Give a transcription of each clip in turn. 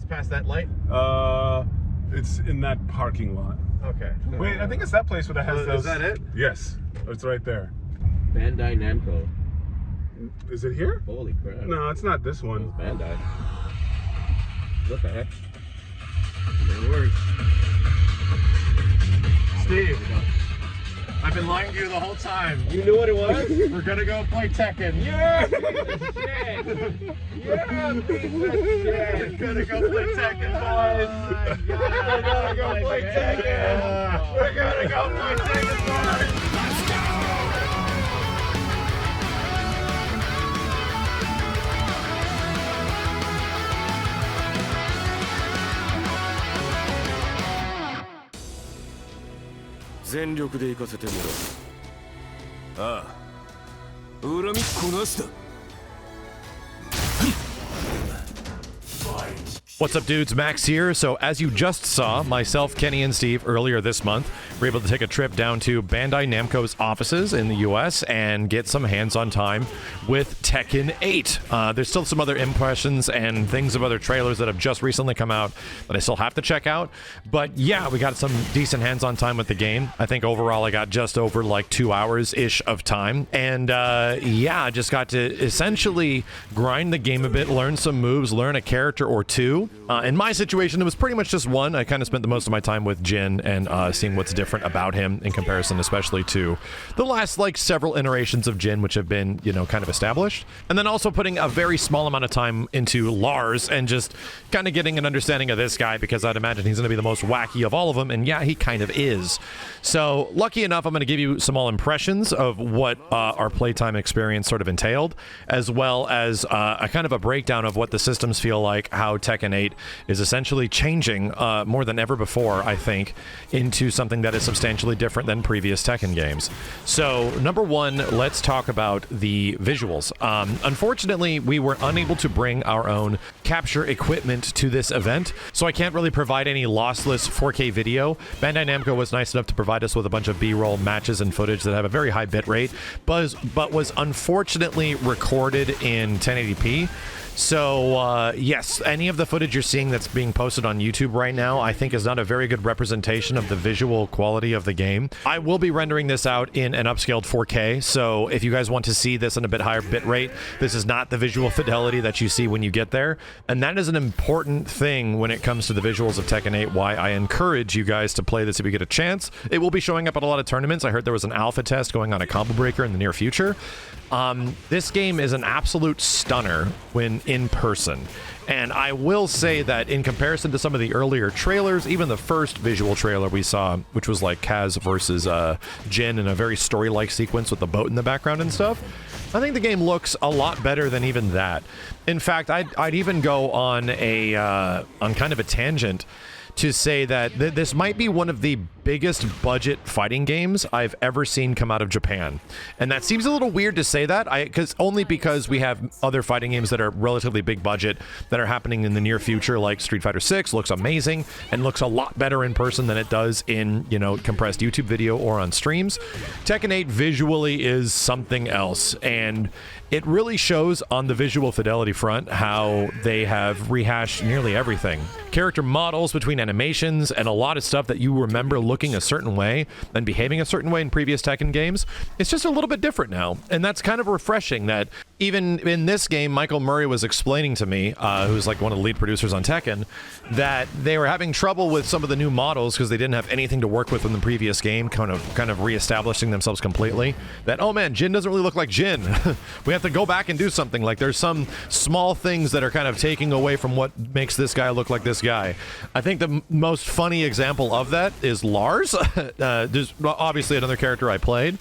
past that light? It's in that parking lot. Okay. Wait, I think it's that place where that has those. Is that it? Yes, it's right there. Bandai Namco. Is it here? Holy crap. No, it's not this one. It's Bandai. What the heck? It works. Steve, I've been lying to you the whole time. You knew what it was? We're gonna go play Tekken. Yeah, piece of shit. Yeah, piece of shit. We're gonna go play Tekken, boys. We're gonna go play Tekken. We're gonna go play Tekken, boys. 全力で行かせてもらう。ああ、恨みっこなしだ。 What's up, dudes? Max here. So, as you just saw, myself, Kenny, and Steve earlier this month were able to take a trip down to Bandai Namco's offices in the US and get some hands-on time with Tekken 8. There's still some other impressions and things of other trailers that have just recently come out that I still have to check out. But yeah, we got some decent hands-on time with the game. I think overall I got just over like 2 hours-ish of time. And yeah, I just got to essentially grind the game a bit, learn some moves, learn a character or two. In my situation, it was pretty much just one. I kind of spent the most of my time with Jin and seeing what's different about him in comparison, especially to the last like several iterations of Jin, which have been, you know, kind of established. And then also putting a very small amount of time into Lars and just kind of getting an understanding of this guy, because I'd imagine he's going to be the most wacky of all of them. And yeah, he kind of is. So lucky enough, I'm going to give you some all impressions of what our playtime experience sort of entailed, as well as a kind of a breakdown of what the systems feel like, how Tekken 8 is essentially changing more than ever before, I think, into something that is substantially different than previous Tekken games. So, number one, let's talk about the visuals. Unfortunately, we were unable to bring our own capture equipment to this event, so I can't really provide any lossless 4K video. Bandai Namco was nice enough to provide us with a bunch of B-roll matches and footage that have a very high bitrate, but was unfortunately recorded in 1080p. So, yes, any of the footage you're seeing that's being posted on YouTube right now, I think is not a very good representation of the visual quality of the game. I will be rendering this out in an upscaled 4K, so if you guys want to see this in a bit higher bitrate, this is not the visual fidelity that you see when you get there. And that is an important thing when it comes to the visuals of Tekken 8, why I encourage you guys to play this if you get a chance. It will be showing up at a lot of tournaments. I heard there was an alpha test going on at Combo Breaker in the near future. This game is an absolute stunner when in person. And I will say that in comparison to some of the earlier trailers, even the first visual trailer we saw, which was like Kaz versus Jin in a very story-like sequence with the boat in the background and stuff, I think the game looks a lot better than even that. In fact, I'd even go on a on kind of a tangent to say that this might be one of the biggest budget fighting games I've ever seen come out of Japan. And that seems a little weird to say that, only because we have other fighting games that are relatively big budget that are happening in the near future, like Street Fighter 6 looks amazing and looks a lot better in person than it does in, you know, compressed YouTube video or on streams. Tekken 8 visually is something else, and it really shows on the visual fidelity front how they have rehashed nearly everything. Character models between animations and a lot of stuff that you remember looking a certain way and behaving a certain way in previous Tekken games, it's just a little bit different now. And that's kind of refreshing that even in this game, Michael Murray was explaining to me, who's like one of the lead producers on Tekken, that they were having trouble with some of the new models because they didn't have anything to work with in the previous game, kind of reestablishing themselves completely. That, oh man, Jin doesn't really look like Jin. We have to go back and do something. Like there's some small things that are kind of taking away from what makes this guy look like this guy. I think the most funny example of that is Lars. There's obviously another character I played.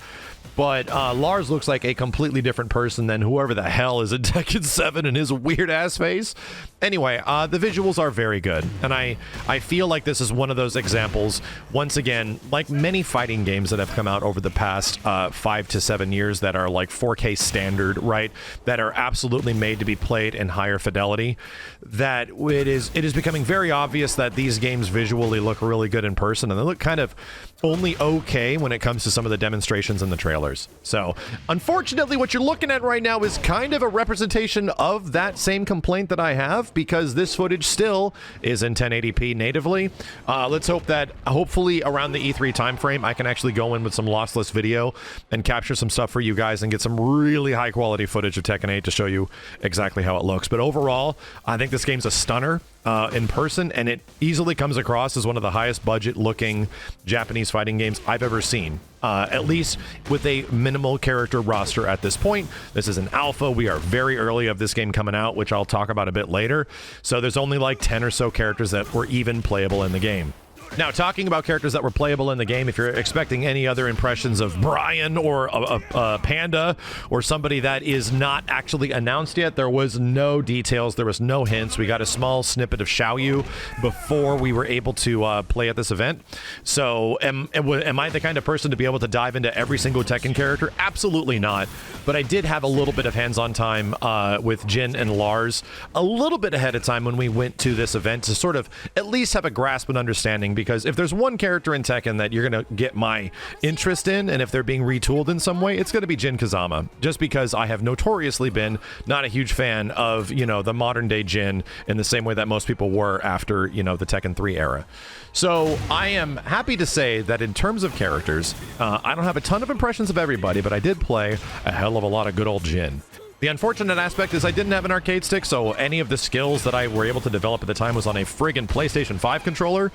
But Lars looks like a completely different person than whoever the hell is in Tekken 7 and his weird-ass face. Anyway, the visuals are very good, and I feel like this is one of those examples, once again, like many fighting games that have come out over the past 5 to 7 years that are like 4K standard, right, that are absolutely made to be played in higher fidelity, that it is becoming very obvious that these games visually look really good in person, and they look kind of only okay when it comes to some of the demonstrations in the trailers. trailers. So unfortunately, what you're looking at right now is kind of a representation of that same complaint that I have, because this footage still is in 1080p natively. Let's hope that hopefully around the E3 timeframe, I can actually go in with some lossless video and capture some stuff for you guys and get some really high quality footage of Tekken 8 to show you exactly how it looks. But overall, I think this game's a stunner in person, and it easily comes across as one of the highest budget looking Japanese fighting games I've ever seen. At least with a minimal character roster at this point. This is an alpha. We are very early of this game coming out, which I'll talk about a bit later. So there's only like 10 or so characters that were even playable in the game. Now, talking about characters that were playable in the game, if you're expecting any other impressions of Brian or a Panda or somebody that is not actually announced yet, there was no details. There was no hints. We got a small snippet of Xiaoyu before we were able to play at this event. So am I the kind of person to be able to dive into every single Tekken character? Absolutely not. But I did have a little bit of hands-on time with Jin and Lars a little bit ahead of time when we went to this event to sort of at least have a grasp and understanding, because if there's one character in Tekken that you're going to get my interest in, and if they're being retooled in some way, it's going to be Jin Kazama, just because I have notoriously been not a huge fan of, you know, the modern day Jin in the same way that most people were after, you know, the Tekken 3 era. So I am happy to say that in terms of characters, I don't have a ton of impressions of everybody, but I did play a hell of a lot of good old Jin. The unfortunate aspect is I didn't have an arcade stick, so any of the skills that I were able to develop at the time was on a friggin' PlayStation 5 controller,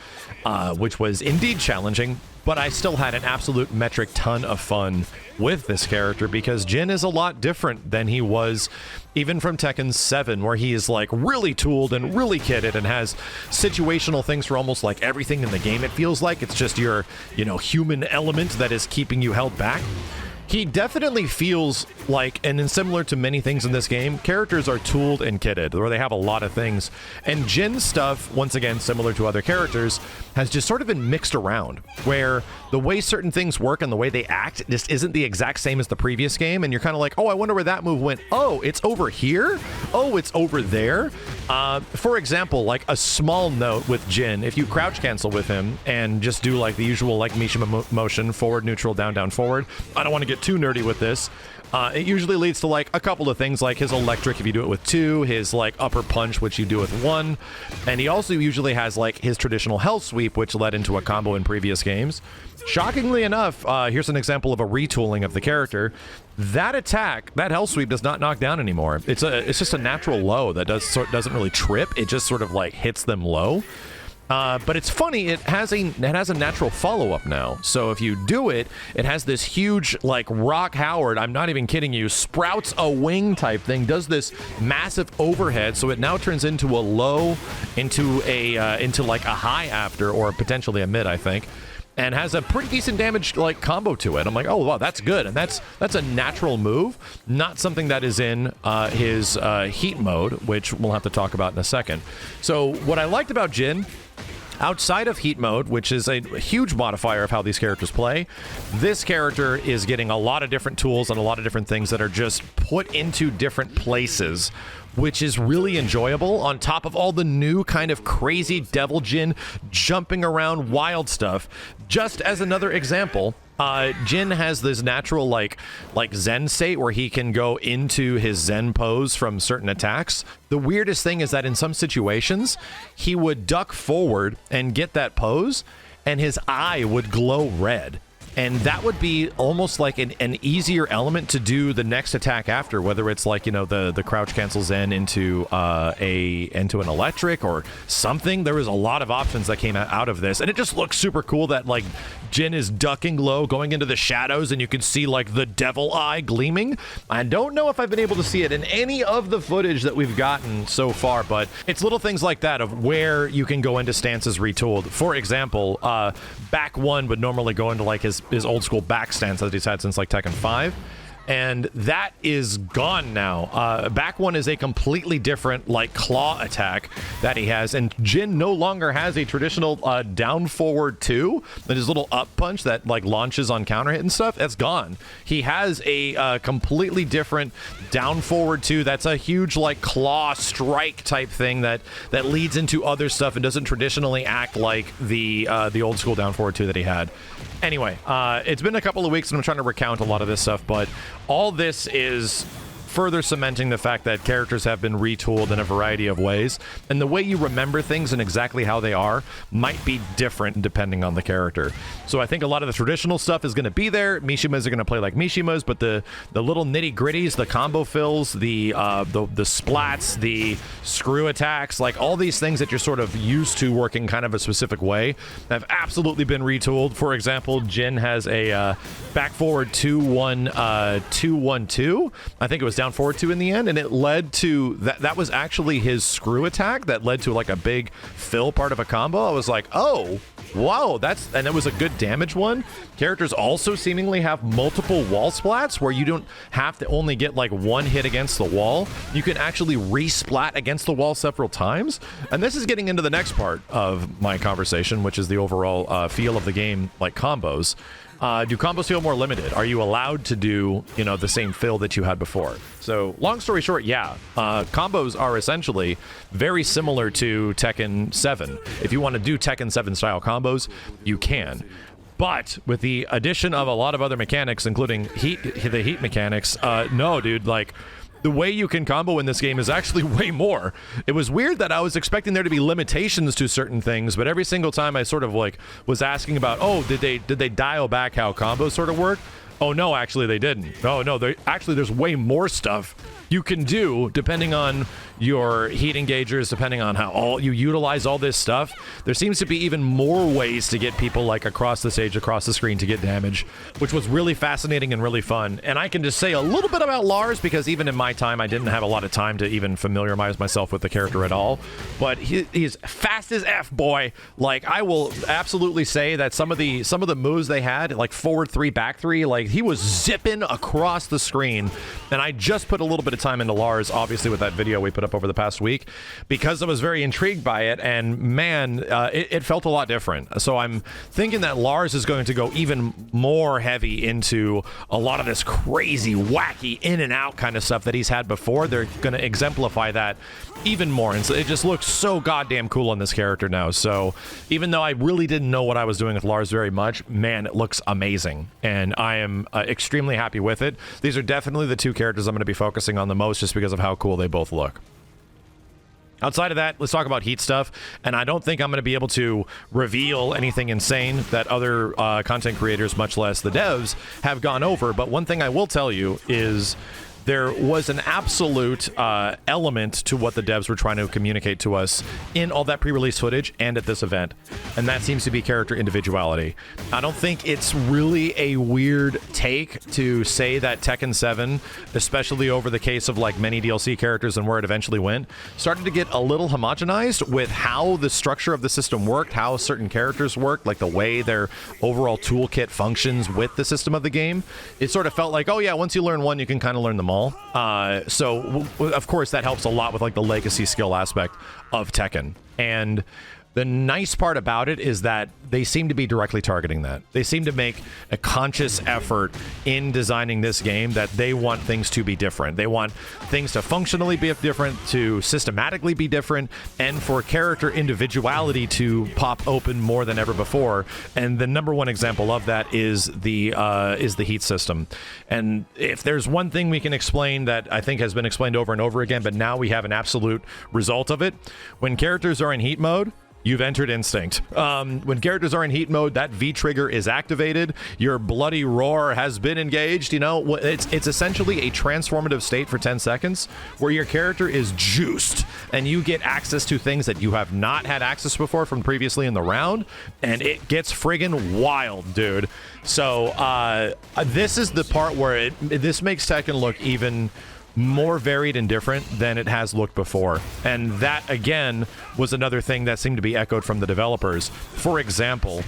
which was indeed challenging, but I still had an absolute metric ton of fun with this character, because Jin is a lot different than he was even from Tekken 7, where he is like really tooled and really kitted and has situational things for almost like everything in the game. It feels like it's just your, you know, human element that is keeping you held back. He definitely feels like, and similar to many things in this game, characters are tooled and kitted, where they have a lot of things. And Jin's stuff, once again, similar to other characters, has just sort of been mixed around, where the way certain things work and the way they act just isn't the exact same as the previous game, and you're kind of like, oh, I wonder where that move went. Oh, it's over here? Oh, it's over there? For example, like a small note with Jin, if you crouch cancel with him and just do like the usual like Mishima motion, forward, neutral, down, down, forward, I don't want to get too nerdy with this. It usually leads to like a couple of things, like his electric if you do it with 2, his like upper punch which you do with 1, and he also usually has like his traditional hell sweep, which led into a combo in previous games. Shockingly enough, here's an example of a retooling of the character. That attack, that hell sweep, does not knock down anymore. It's just a natural low that doesn't really trip. It just sort of like hits them low. But it's funny, it has a natural follow-up now. So if you do it, it has this huge, like, Rock Howard, I'm not even kidding you, sprouts a wing type thing, does this massive overhead, so it now turns into a low, into like a high after, or potentially a mid, I think, and has a pretty decent damage, like, combo to it. I'm like, oh, wow, that's good, and that's a natural move, not something that is in his heat mode, which we'll have to talk about in a second. So what I liked about Jin, outside of heat mode, which is a huge modifier of how these characters play, this character is getting a lot of different tools and a lot of different things that are just put into different places, which is really enjoyable, on top of all the new kind of crazy Devil Jin jumping around wild stuff. Just as another example, Jin has this natural like Zen state where he can go into his Zen pose from certain attacks. The weirdest thing is that in some situations, he would duck forward and get that pose, and his eye would glow red. And that would be almost like an easier element to do the next attack after, whether it's like, you know, the crouch cancel Zen into an electric or something. There was a lot of options that came out of this, and it just looks super cool that like Jin is ducking low, going into the shadows, and you can see like the devil eye gleaming. I don't know if I've been able to see it in any of the footage that we've gotten so far, but it's little things like that of where you can go into stances retooled. For example, back 1 would normally go into like his old school back stance that he's had since like Tekken 5. and that is gone now. Back one is a completely different, like, claw attack that he has, and Jin no longer has a traditional down forward 2, that his little up punch that, like, launches on counter hit and stuff. That's gone. He has a completely different down forward 2 that's a huge, like, claw strike type thing that leads into other stuff and doesn't traditionally act like the old school down forward 2 that he had. Anyway, it's been a couple of weeks and I'm trying to recount a lot of this stuff, but all this is further cementing the fact that characters have been retooled in a variety of ways, and the way you remember things and exactly how they are might be different depending on the character. So I think a lot of the traditional stuff is going to be there. Mishimas are going to play like Mishimas, but the little nitty gritties, the combo fills, the splats, the screw attacks, like all these things that you're sort of used to working kind of a specific way have absolutely been retooled. For example, Jin has a back forward 2-1-2-1-2. I think it was down forward 2 in the end, and it led to that was actually his screw attack that led to like a big fill part of a combo. I was like, oh wow, and it was a good damage one. Characters also seemingly have multiple wall splats where you don't have to only get like one hit against the wall. You can actually re-splat against the wall several times, and this is getting into the next part of my conversation, which is the overall feel of the game, like combos. Do combos feel more limited? Are you allowed to do, the same fill that you had before? So, long story short, yeah. Combos are essentially very similar to Tekken 7. If you want to do Tekken 7 style combos, you can. But with the addition of a lot of other mechanics, including the heat mechanics, no, dude, like, the way you can combo in this game is actually way more. It was weird that I was expecting there to be limitations to certain things, but every single time I sort of like was asking about, oh, did they dial back how combos sort of work? Oh no, actually they didn't. No, there's way more stuff you can do depending on your heat engagers, depending on how all you utilize all this stuff. There seems to be even more ways to get people like across the stage, across the screen to get damage, which was really fascinating and really fun. And I can just say a little bit about Lars because even in my time, I didn't have a lot of time to even familiarize myself with the character at all. But he's fast as F, boy. Like, I will absolutely say that some of the moves they had, like forward 3, back 3, like he was zipping across the screen. And I just put a little bit of time into Lars, obviously with that video we put up over the past week, because I was very intrigued by it, and man, it felt a lot different. So I'm thinking that Lars is going to go even more heavy into a lot of this crazy, wacky, in and out kind of stuff that he's had before. They're going to exemplify that even more, and so it just looks so goddamn cool on this character now. So even though I really didn't know what I was doing with Lars very much, man, it looks amazing, and I am extremely happy with it. These are definitely the two characters I'm going to be focusing on the most just because of how cool they both look. Outside of that, let's talk about heat stuff, and I don't think I'm going to be able to reveal anything insane that other content creators, much less the devs, have gone over, but one thing I will tell you is there was an absolute element to what the devs were trying to communicate to us in all that pre-release footage and at this event, and that seems to be character individuality. I don't think it's really a weird take to say that Tekken 7, especially over the case of like many DLC characters and where it eventually went, started to get a little homogenized with how the structure of the system worked, how certain characters worked, like the way their overall toolkit functions with the system of the game. It sort of felt like, oh yeah, once you learn one, you can kind of learn them all. So of course that helps a lot with like the legacy skill aspect of Tekken. And the nice part about it is that they seem to be directly targeting that. They seem to make a conscious effort in designing this game that they want things to be different. They want things to functionally be different, to systematically be different, and for character individuality to pop open more than ever before. And the number one example of that is the heat system. And if there's one thing we can explain that I think has been explained over and over again, but now we have an absolute result of it, when characters are in heat mode, you've entered instinct. When characters are in heat mode, that V trigger is activated. Your bloody roar has been engaged. It's essentially a transformative state for 10 seconds where your character is juiced and you get access to things that you have not had access before from previously in the round, and it gets friggin' wild, dude. So this is the part where this makes Tekken look even more varied and different than it has looked before. And that, again, was another thing that seemed to be echoed from the developers. For example,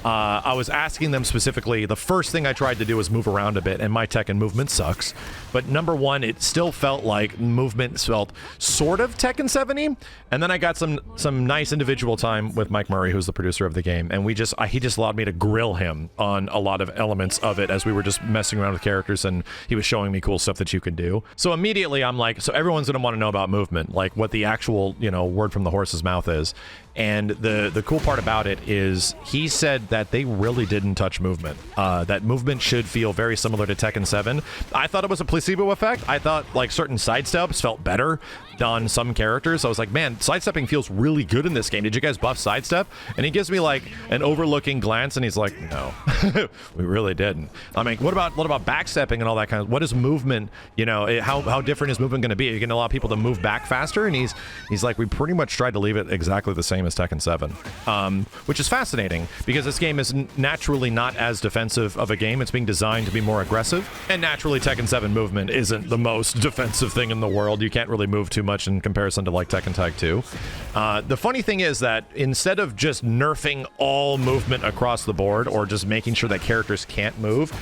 I was asking them specifically, the first thing I tried to do was move around a bit, and my Tekken movement sucks. But number one, it still felt like movement felt sort of Tekken 7-y, and then I got some nice individual time with Mike Murray, who's the producer of the game, and he just allowed me to grill him on a lot of elements of it as we were just messing around with characters, and he was showing me cool stuff that you could do. So immediately I'm like, so everyone's gonna want to know about movement, like what the actual, you know, word from the horse's mouth is. And the cool part about it is he said that they really didn't touch movement. That movement should feel very similar to Tekken 7. I thought it was a placebo effect. I thought like certain sidesteps felt better on some characters. I was like, man, sidestepping feels really good in this game. Did you guys buff sidestep? And he gives me like an overlooking glance and he's like, no, we really didn't. I mean, what about backstepping and all that kind of, what is movement, you know, how different is movement going to be? Are you going to allow people to move back faster? And he's like, we pretty much tried to leave it exactly the same as Tekken 7, which is fascinating because this game is naturally not as defensive of a game. It's being designed to be more aggressive, and naturally Tekken 7 movement isn't the most defensive thing in the world. You can't really move too much in comparison to like Tekken Tag 2. The funny thing is that instead of just nerfing all movement across the board or just making sure that characters can't move,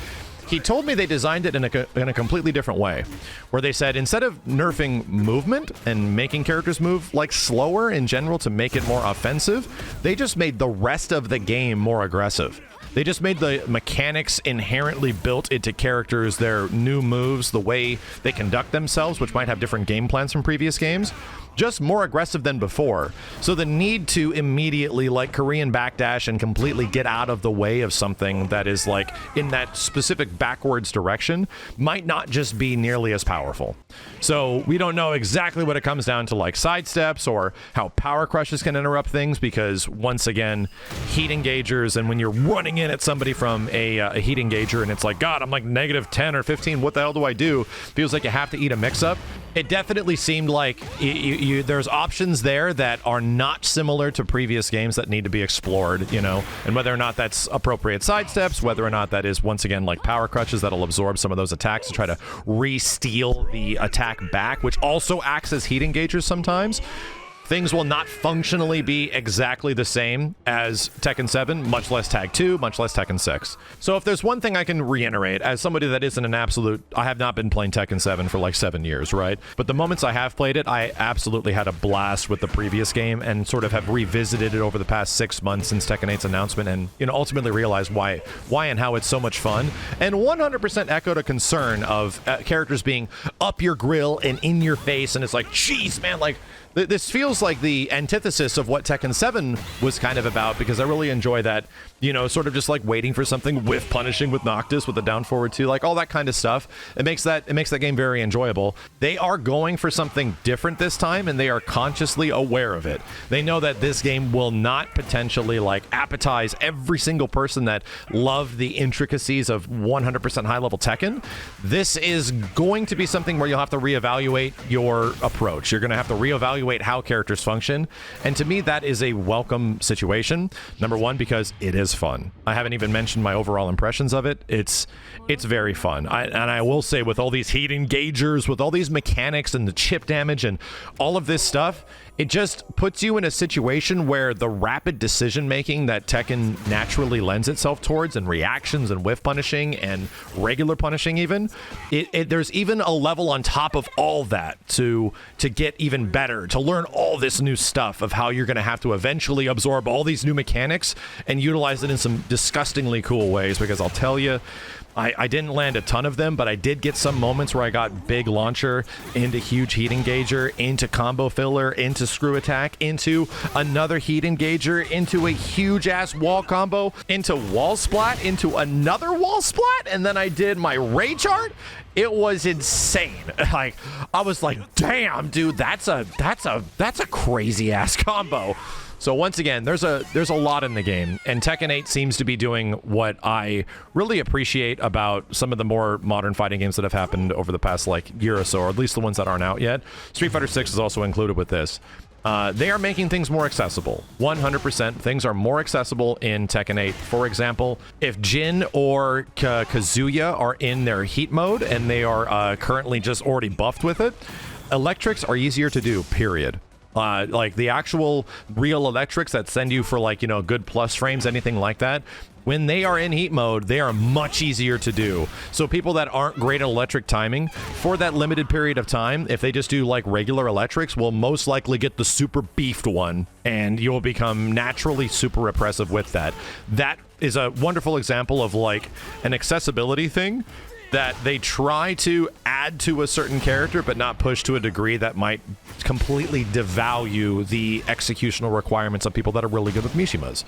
he told me they designed it in a completely different way, where they said instead of nerfing movement and making characters move like slower in general to make it more offensive, they just made the rest of the game more aggressive. They just made the mechanics inherently built into characters, their new moves, the way they conduct themselves, which might have different game plans from previous games, just more aggressive than before. So the need to immediately like Korean backdash and completely get out of the way of something that is like in that specific backwards direction might not just be nearly as powerful. So we don't know exactly what it comes down to, like sidesteps or how power crushes can interrupt things, because once again, heat engagers, and when you're running in at somebody from a heat engager and it's like, God, I'm like negative 10 or 15, what the hell do I do? Feels like you have to eat a mix-up. It definitely seemed like there's options there that are not similar to previous games that need to be explored, you know, and whether or not that's appropriate sidesteps, whether or not that is, once again, like power crutches that'll absorb some of those attacks to try to re-steal the attack back, which also acts as heat engagers sometimes. Things will not functionally be exactly the same as Tekken 7, much less Tag 2, much less Tekken 6. So if there's one thing I can reiterate, as somebody that isn't an absolute... I have not been playing Tekken 7 for like 7 years, right? But the moments I have played it, I absolutely had a blast with the previous game and sort of have revisited it over the past 6 months since Tekken 8's announcement, and, you know, ultimately realized why and how it's so much fun. And 100% echoed a concern of characters being up your grill and in your face, and it's like, geez, man, like... This feels like the antithesis of what Tekken 7 was kind of about, because I really enjoy that, you know, sort of just like waiting for something, whiff punishing with Noctis with the down forward 2, like all that kind of stuff. It makes that game very enjoyable. They are going for something different this time, and they are consciously aware of it. They know that this game will not potentially like appetize every single person that loved the intricacies of 100% high level Tekken. This is going to be something where you'll have to reevaluate your approach. You're going to have to reevaluate how characters function, and to me that is a welcome situation. Number one, because it is fun. I haven't even mentioned my overall impressions of it. It's very fun. And I will say, with all these heat engagers, with all these mechanics and the chip damage and all of this stuff, it just puts you in a situation where the rapid decision making that Tekken naturally lends itself towards, and reactions and whiff punishing and regular punishing even, there's even a level on top of all that to get even better, to learn all this new stuff of how you're going to have to eventually absorb all these new mechanics and utilize it in some disgustingly cool ways. Because I'll tell you, I didn't land a ton of them, but I did get some moments where I got big launcher into huge heat engager, into combo filler, into screw attack, into another heat engager, into a huge ass wall combo, into wall splat, into another wall splat, and then I did my rage art. It was insane. Like, I was like, damn, dude, that's a crazy ass combo. So once again, there's a lot in the game, and Tekken 8 seems to be doing what I really appreciate about some of the more modern fighting games that have happened over the past like year or so, or at least the ones that aren't out yet. Street Fighter 6 is also included with this. They are making things more accessible. 100%. Things are more accessible in Tekken 8. For example, if Jin or Kazuya are in their heat mode and they are currently just already buffed with it, electrics are easier to do, period. like the actual real electrics that send you for like, you know, good plus frames, anything like that. When they are in heat mode, they are much easier to do. So people that aren't great at electric timing, for that limited period of time, if they just do like regular electrics, will most likely get the super beefed one, and you'll become naturally super oppressive with that. That is a wonderful example of like an accessibility thing that they try to add to a certain character, but not push to a degree that might completely devalue the executional requirements of people that are really good with Mishimas.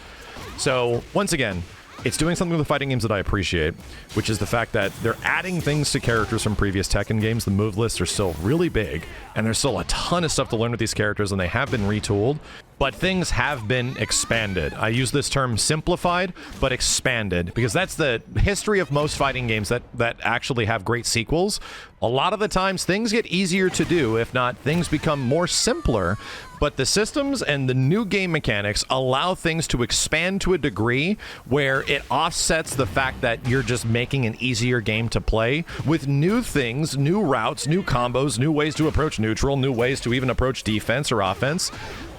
So once again, it's doing something with the fighting games that I appreciate, which is the fact that they're adding things to characters from previous Tekken games. The move lists are still really big, and there's still a ton of stuff to learn with these characters, and they have been retooled, but things have been expanded. I use this term simplified, but expanded, because that's the history of most fighting games that actually have great sequels. A lot of the times, things get easier to do. If not, things become more simpler, but the systems and the new game mechanics allow things to expand to a degree where it offsets the fact that you're just making an easier game to play with new things, new routes, new combos, new ways to approach neutral, new ways to even approach defense or offense.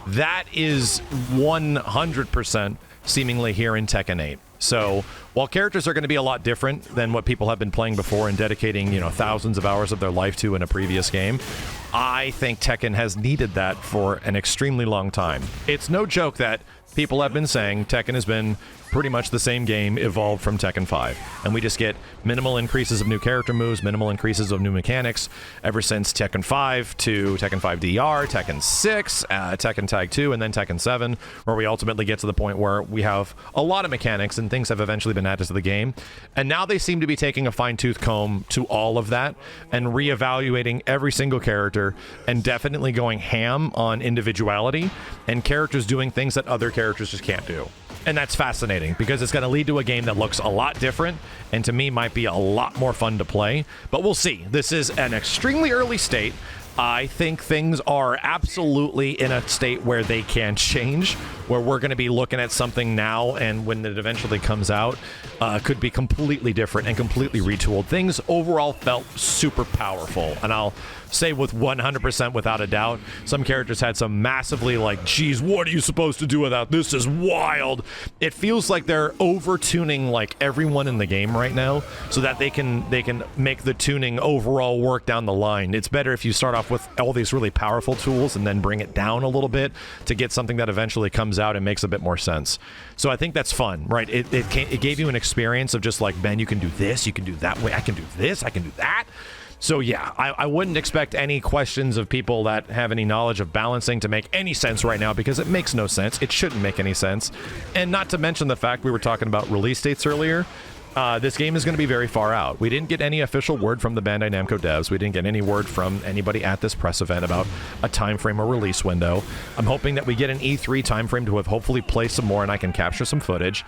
That is 100% seemingly here in Tekken 8. So while characters are going to be a lot different than what people have been playing before and dedicating, you know, thousands of hours of their life to in a previous game, I think Tekken has needed that for an extremely long time. It's no joke that people have been saying Tekken has been pretty much the same game evolved from Tekken 5. And we just get minimal increases of new character moves, minimal increases of new mechanics ever since Tekken 5 to Tekken 5 DR, Tekken 6, Tekken Tag 2, and then Tekken 7, where we ultimately get to the point where we have a lot of mechanics and things have eventually been added to the game. And now they seem to be taking a fine-tooth comb to all of that and reevaluating every single character and definitely going ham on individuality and characters doing things that other characters just can't do. And that's fascinating because it's going to lead to a game that looks a lot different and to me might be a lot more fun to play. But we'll see. This is an extremely early state. I think things are absolutely in a state where they can change, where we're going to be looking at something now and when it eventually comes out, could be completely different and completely retooled. Things overall felt super powerful. And I'll say with 100% without a doubt, some characters had some massively like, geez, what are you supposed to do with that? This is wild. It feels like they're over-tuning like everyone in the game right now so that they can make the tuning overall work down the line. It's better if you start off with all these really powerful tools and then bring it down a little bit to get something that eventually comes out and makes a bit more sense. So I think that's fun, right? It gave you an experience of just like, man, you can do this, you can do that way, I can do this, I can do that. So yeah, I wouldn't expect any questions of people that have any knowledge of balancing to make any sense right now because it makes no sense. It shouldn't make any sense. And not to mention the fact we were talking about release dates earlier. This game is going to be very far out. We didn't get any official word from the Bandai Namco devs. We didn't get any word from anybody at this press event about a time frame or release window. I'm hoping that we get an E3 time frame to have hopefully play some more and I can capture some footage.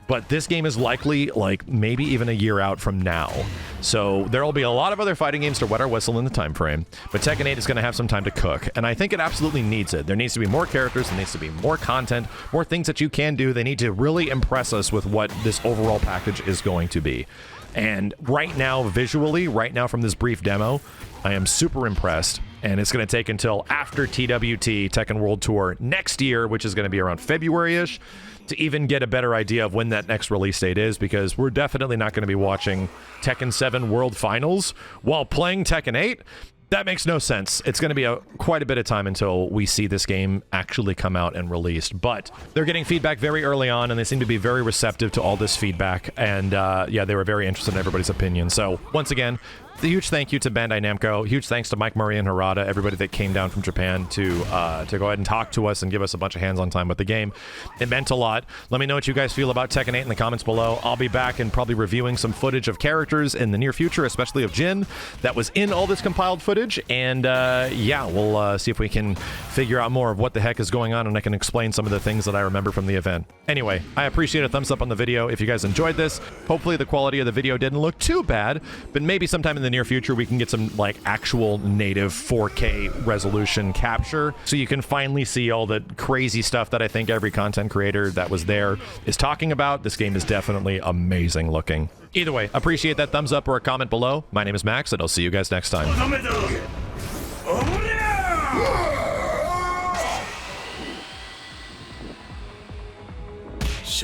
But this game is likely, like, maybe even a year out from now. So there will be a lot of other fighting games to wet our whistle in the time frame. But Tekken 8 is going to have some time to cook. And I think it absolutely needs it. There needs to be more characters. There needs to be more content. More things that you can do. They need to really impress us with what this overall package is going to be. And right now, visually, right now from this brief demo, I am super impressed. And it's going to take until after TWT, Tekken World Tour, next year, which is going to be around February-ish, to even get a better idea of when that next release date is, because we're definitely not going to be watching Tekken 7 World Finals while playing Tekken 8. That makes no sense. It's going to be quite a bit of time until we see this game actually come out and released. But they're getting feedback very early on, and they seem to be very receptive to all this feedback. And yeah, they were very interested in everybody's opinion. So once again, a huge thank you to Bandai Namco. Huge thanks to Mike Murray and Harada, everybody that came down from Japan to go ahead and talk to us and give us a bunch of hands-on time with the game. It meant a lot. Let me know what you guys feel about Tekken 8 in the comments below. I'll be back and probably reviewing some footage of characters in the near future, especially of Jin, that was in all this compiled footage. And yeah, we'll see if we can figure out more of what the heck is going on, and I can explain some of the things that I remember from the event. Anyway, I appreciate a thumbs up on the video if you guys enjoyed this. Hopefully the quality of the video didn't look too bad, but maybe sometime in the near future we can get some like actual native 4K resolution capture so you can finally see all the crazy stuff that I think every content creator that was there is talking about. This game is definitely amazing looking. Either way, appreciate that thumbs up or a comment below. My name is Max, and I'll see you guys next time.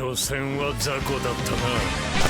所詮は雑魚だったな。